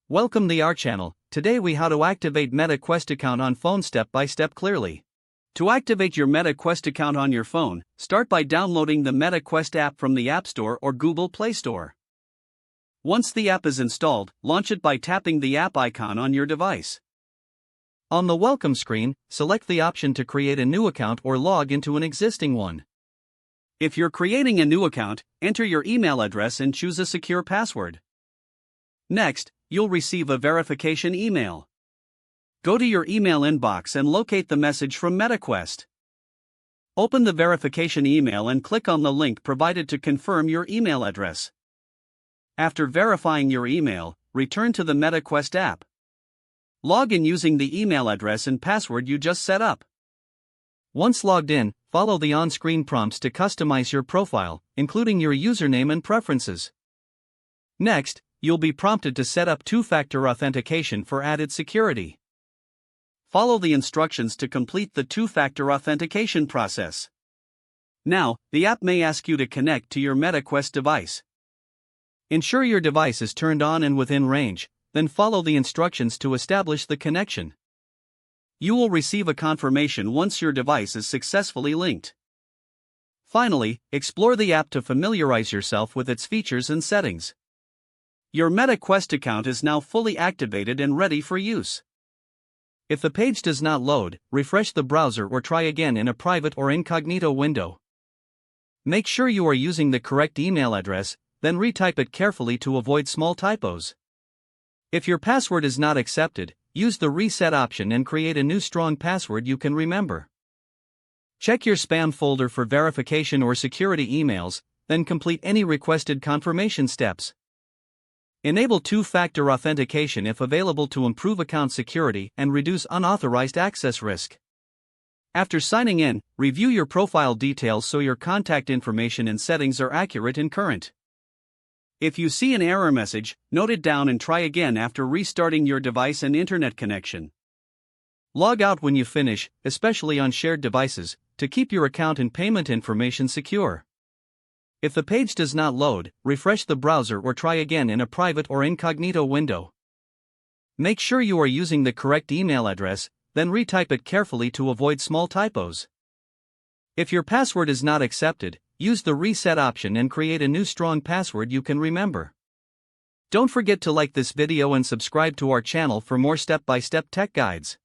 Welcome to our channel. Today we how to activate Meta Quest account on phone step by step clearly. To activate your Meta Quest account on your phone, start by downloading the Meta Quest app from the App Store or Google Play Store. Once the app is installed, launch it by tapping the app icon on your device. On the welcome screen, select the option to create a new account or log into an existing one. If you're creating a new account, enter your email address and choose a secure password. Next, you'll receive a verification email. Go to your email inbox and locate the message from MetaQuest. Open the verification email and click on the link provided to confirm your email address. After verifying your email, return to the MetaQuest app. Log in using the email address and password you just set up. Once logged in, follow the on-screen prompts to customize your profile, including your username and preferences. Next, you'll be prompted to set up two-factor authentication for added security. Follow the instructions to complete the two-factor authentication process. Now, the app may ask you to connect to your MetaQuest device. Ensure your device is turned on and within range, then follow the instructions to establish the connection. You will receive a confirmation once your device is successfully linked. Finally, explore the app to familiarize yourself with its features and settings. Your MetaQuest account is now fully activated and ready for use. If the page does not load, refresh the browser or try again in a private or incognito window. Make sure you are using the correct email address, then retype it carefully to avoid small typos. If your password is not accepted, use the reset option and create a new strong password you can remember. Check your spam folder for verification or security emails, then complete any requested confirmation steps. Enable two-factor authentication if available to improve account security and reduce unauthorized access risk. After signing in, review your profile details so your contact information and settings are accurate and current. If you see an error message, note it down and try again after restarting your device and internet connection. Log out when you finish, especially on shared devices, to keep your account and payment information secure. If the page does not load, refresh the browser or try again in a private or incognito window. Make sure you are using the correct email address, then retype it carefully to avoid small typos. If your password is not accepted, use the reset option and create a new strong password you can remember. Don't forget to like this video and subscribe to our channel for more step-by-step tech guides.